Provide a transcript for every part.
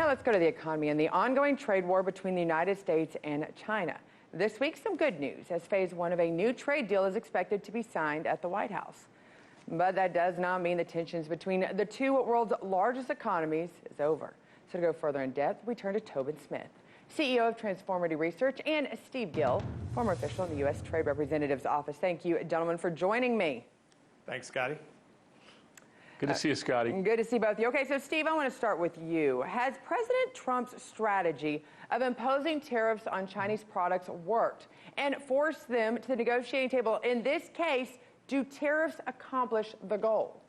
Now let's go to the economy and the ongoing trade war between the United States and China. This week, some good news, as phase one of a new trade deal is expected to be signed at the White House. But that does not mean the tensions between the two world's largest economies is over. So to go further in depth, we turn to Tobin Smith, CEO of Transformative Research, and Steve Gill, former official in the U.S. Trade Representative's Office. Thank you, gentlemen, for joining me. Thanks, Scotty. Good to see you, Scotty. Good to see both of you. Okay, so Steve, I want to start with you. Has President Trump's strategy of imposing tariffs on Chinese products worked and forced them to the negotiating table? In this case, do tariffs accomplish the goal?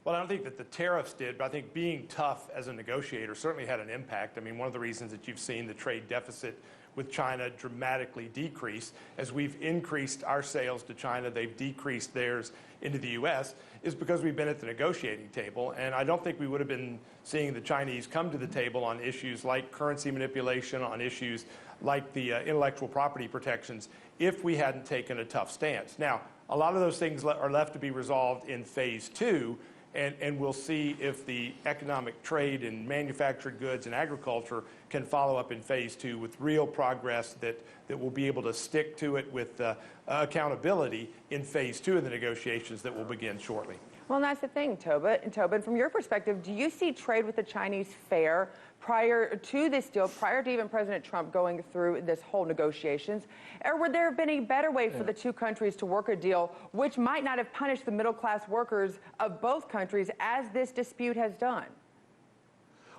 Well, I don't think that the tariffs did, but I think being tough as a negotiator certainly had an impact. I mean, one of the reasons that you've seen the trade deficit with China dramatically decrease, as we've increased our sales to China, they've decreased theirs into the U.S., is because we've been at the negotiating table. And I don't think we would have been seeing the Chinese come to the table on issues like currency manipulation, on issues like the intellectual property protections, if we hadn't taken a tough stance. Now, a lot of those things are left to be resolved in phase two. And we'll see if the economic trade in manufactured goods and agriculture can follow up in phase two with real progress that will be able to stick to it with accountability in phase two of the negotiations that will begin shortly. Well, and that's the thing, Tobin, from your perspective, do you see trade with the Chinese fair prior to this deal, prior to even President Trump going through this whole negotiations? Or would there have been a better way for the two countries to work a deal which might not have punished the middle-class workers of both countries as this dispute has done?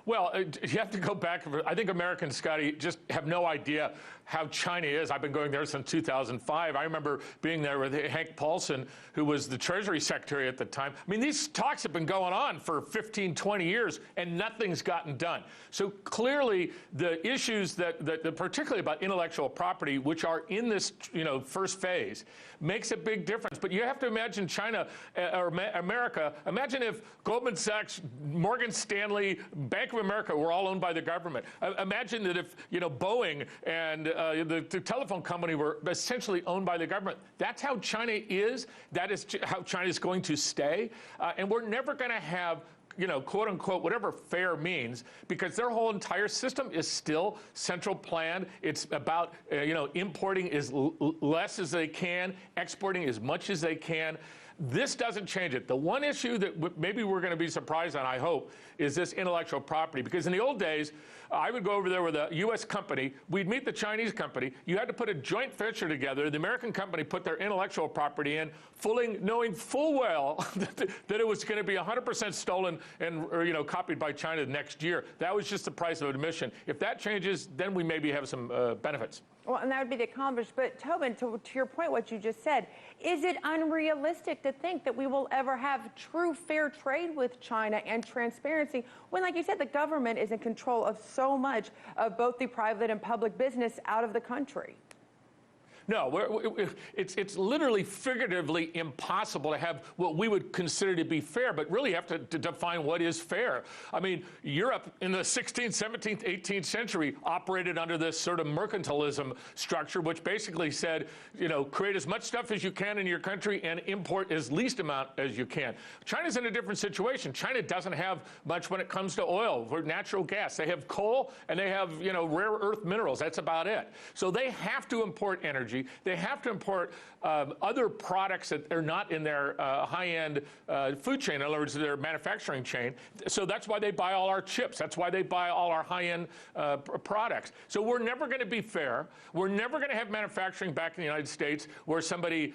Well, you have to go back. I think Americans, Scotty, just have no idea how China is. I've been going there since 2005. I remember being there with Hank Paulson, who was the Treasury Secretary at the time. I mean, these talks have been going on for 15, 20 years, and nothing's gotten done. So clearly, the issues that particularly about intellectual property, which are in this, first phase, makes a big difference. But you have to imagine China or America. Imagine if Goldman Sachs, Morgan Stanley, Bank of America were all owned by the government. Imagine that if, Boeing and the telephone company were essentially owned by the government. That's how China is. That is how China is going to stay. And we're never going to have, quote unquote, whatever fair means, because their whole entire system is still central planned. It's about, importing as less as they can, exporting as much as they can. This doesn't change it. The one issue that maybe we're going to be surprised on, I hope, is this intellectual property. Because in the old days, I would go over there with a U.S. company. We'd meet the Chinese company. You had to put a joint venture together. The American company put their intellectual property in, knowing full well that it was going to be 100% stolen and copied by China next year. That was just the price of admission. If that changes, then we maybe have some benefits. Well, and that would be the accomplished. But Tobin, to your point, what you just said, is it unrealistic to think that we will ever have true fair trade with China and transparency when, like you said, the government is in control of so much of both the private and public business out of the country? No, it's literally figuratively impossible to have what we would consider to be fair, but really have to define what is fair. I mean, Europe in the 16th, 17th, 18th century operated under this sort of mercantilism structure, which basically said, create as much stuff as you can in your country and import as least amount as you can. China's in a different situation. China doesn't have much when it comes to oil or natural gas. They have coal and they have, rare earth minerals. That's about it. So they have to import energy. They have to import other products that are not in their high-end food chain, in other words, their manufacturing chain. So that's why they buy all our chips. That's why they buy all our high-end products. So we're never going to be fair. We're never going to have manufacturing back in the United States where somebody,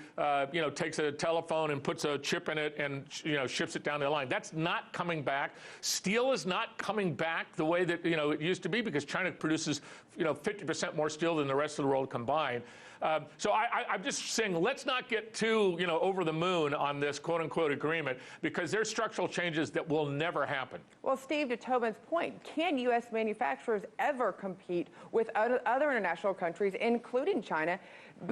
takes a telephone and puts a chip in it and, ships it down the line. That's not coming back. Steel is not coming back the way that, it used to be because China produces, 50% more steel than the rest of the world combined. So I'm just saying, let's not get too, over the moon on this quote-unquote agreement, because there's structural changes that will never happen. Well, Steve, to Tobin's point, can U.S. manufacturers ever compete with other international countries, including China,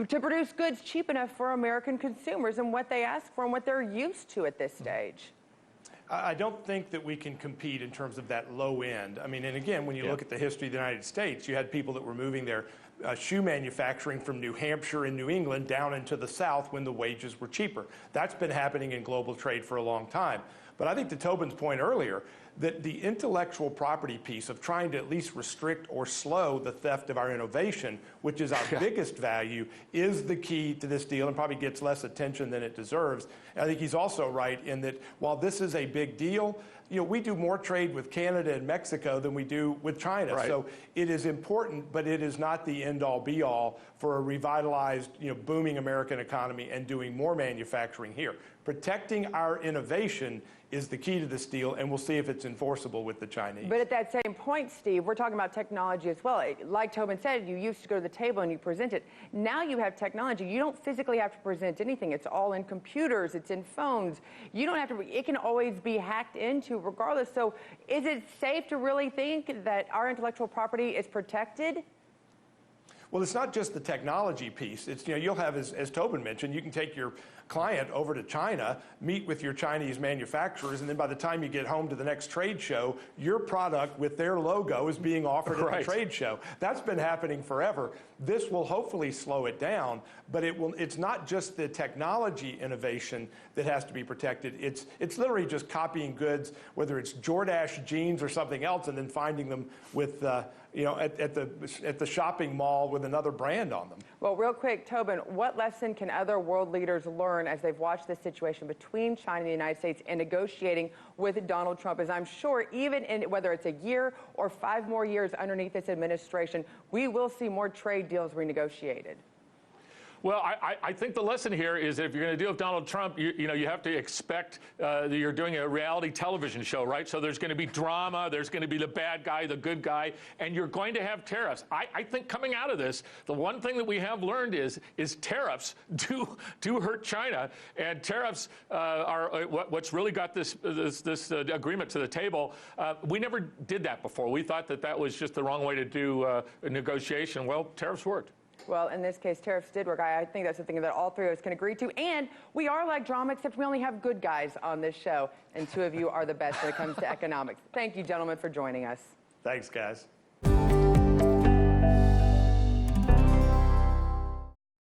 to produce goods cheap enough for American consumers and what they ask for and what they're used to at this stage? I don't think that we can compete in terms of that low end. I mean, and again, when you look at the history of the United States, you had people that were moving their shoe manufacturing from New Hampshire and New England down into the South when the wages were cheaper. That's been happening in global trade for a long time. But I think to Tobin's point earlier, that the intellectual property piece of trying to at least restrict or slow the theft of our innovation, which is our biggest value, is the key to this deal and probably gets less attention than it deserves. And I think he's also right in that while this is a big deal, we do more trade with Canada and Mexico than we do with China. Right. So it is important, but it is not the end-all, be-all for a revitalized, booming American economy and doing more manufacturing here. Protecting our innovation is the key to this deal, and we'll see if it's enforceable with the Chinese. But at that same point, Steve, we're talking about technology as well. Like Tobin said, you used to go to the table and you present it. Now you have technology. You don't physically have to present anything. It's all in computers. It's in phones. You don't have to. It can always be hacked into regardless. So is it safe to really think that our intellectual property is protected? Well, it's not just the technology piece. It's, you'll have, as Tobin mentioned, you can take your client over to China, meet with your Chinese manufacturers, and then by the time you get home to the next trade show, your product with their logo is being offered at the trade show. That's been happening forever. This will hopefully slow it down, but it's not just the technology innovation that has to be protected. It's literally just copying goods, whether it's Jordache jeans or something else, and then finding them with at the shopping mall with another brand on them. Well, real quick, Tobin, what lesson can other world leaders learn as they've watched this situation between China and the United States and negotiating with Donald Trump? As I'm sure, even in whether it's a year or 5 more years underneath this administration, we will see more trade deals renegotiated. Well, I think the lesson here is that if you're going to deal with Donald Trump, you have to expect that you're doing a reality television show, right? So there's going to be drama, there's going to be the bad guy, the good guy, and you're going to have tariffs. I think coming out of this, the one thing that we have learned is tariffs do hurt China, and tariffs are what's really got this agreement to the table. We never did that before. We thought that was just the wrong way to do a negotiation. Well, tariffs worked. Well, in this case, tariffs did work. I think that's the thing that all 3 of us can agree to. And we are like drama, except we only have good guys on this show. And 2 of you are the best when it comes to economics. Thank you, gentlemen, for joining us. Thanks, guys.